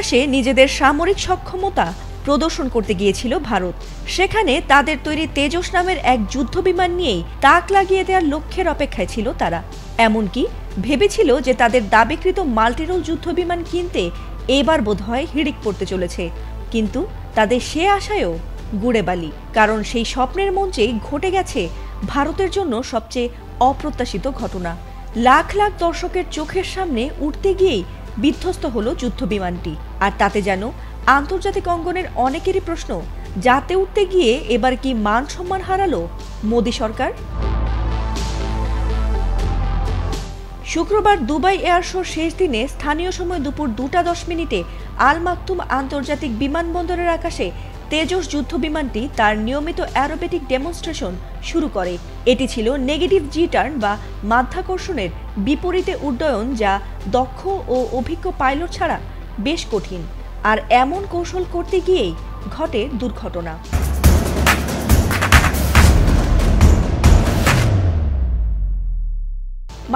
আকাশে নিজেদের সামরিক সক্ষমতা প্রদর্শন করতে গিয়েছিল ভারত। সেখানে তাদের তৈরি তেজস নামের এক যুদ্ধবিমান নিয়েই তাক লাগিয়ে দেওয়ার লক্ষ্যের অপেক্ষায় ছিল তারা। এমনকি ভেবেছিল যে তাদের দাবিকৃত মাল্টিরোল যুদ্ধবিমান কিনতে এবার বোধহয় হিড়িক পড়তে চলেছে। কিন্তু তাদের সে আশায়ও গুড়ে বালি, কারণ সেই স্বপ্নের মঞ্চেই ঘটে গেছে ভারতের জন্য সবচেয়ে অপ্রত্যাশিত ঘটনা। লাখ লাখ দর্শকের চোখের সামনে উঠতে গিয়েই বিধ্বস্ত হলো যুদ্ধবিমানটি। আর তাতে যেন আন্তর্জাতিক অঙ্গনের অনেকেরই প্রশ্ন, যাতে উঠতে গিয়ে এবার কি মান সম্মান হারালো মোদি সরকার? শুক্রবার দুবাই এয়ার শোর শেষ দিনে স্থানীয় সময় দুপুর 2:10 আল মাকতুম আন্তর্জাতিক বিমানবন্দরের আকাশে তেজস যুদ্ধবিমানটি তার নিয়মিত অ্যারোবেটিক ডেমনস্ট্রেশন শুরু করে। এটি ছিল নেগেটিভ জি টার্ন বা মাধ্যাকর্ষণের বিপরীতে উড্ডয়ন, যা দক্ষ ও অভিজ্ঞ পাইলট ছাড়া বেশ কঠিন। আর এমন কৌশল করতে গিয়েই ঘটে দুর্ঘটনা।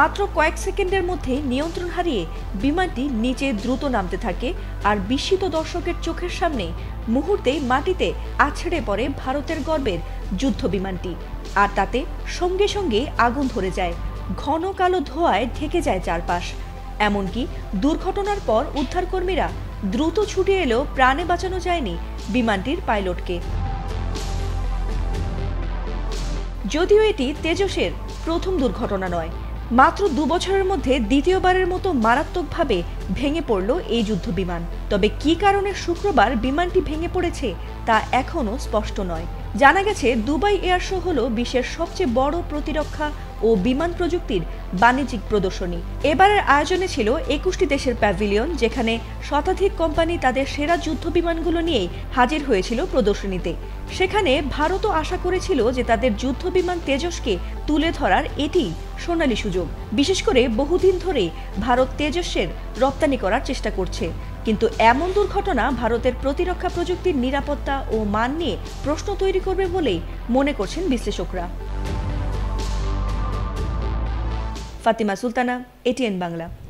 মাত্র কয়েক সেকেন্ডের মধ্যে নিয়ন্ত্রণ হারিয়ে বিমানটি নিচে দ্রুত নামতে থাকে, আর বিস্মিত দর্শকের চোখের সামনে মুহূর্তেই মাটিতে আছড়ে পড়ে ভারতের গর্বের যুদ্ধবিমানটি। আর তাতে সঙ্গে সঙ্গে আগুন ধরে যায়, ঘন কালো ধোঁয়ায় ঢেকে যায় চারপাশ। এমনকি দুর্ঘটনার পর উদ্ধারকর্মীরা দ্রুত ছুটে এলেও প্রাণে বাঁচানো যায়নি বিমানটির পাইলটকে। যদিও এটি তেজসের প্রথম দুর্ঘটনা নয়, মাত্র 2 বছরের মধ্যে দ্বিতীয়বারের মতো মারাত্মকভাবে ভেঙে পড়ল এই যুদ্ধবিমান। তবে কী কারণে শুক্রবার বিমানটি ভেঙে পড়েছে তা এখনও স্পষ্ট নয়। জানা গেছে, দুবাই এয়ার শো হল বিশ্বের সবচেয়ে বড় প্রতিরক্ষা ও বিমান প্রযুক্তির বাণিজ্যিক প্রদর্শনী। এবারের আয়োজনে ছিল 21টি দেশের প্যাভিলিয়ন, যেখানে শতাধিক কোম্পানি তাদের সেরা যুদ্ধবিমানগুলো নিয়েই হাজির হয়েছিল প্রদর্শনীতে। সেখানে ভারতও আশা করেছিল যে তাদের যুদ্ধবিমান তেজসকে তুলে ধরার এটি সোনালী সুযোগ। বিশেষ করে বহুদিন ধরে ভারত তেজসের রপ্তানি করার চেষ্টা করছে। কিন্তু এমন দুর্ঘটনা ভারতের প্রতিরক্ষা প্রযুক্তির নিরাপত্তা ও মান নিয়ে প্রশ্ন তৈরি করবে বলেই মনে করছেন বিশ্লেষকরা। ফাতিমা সুলতানা, এটিএন বাংলা।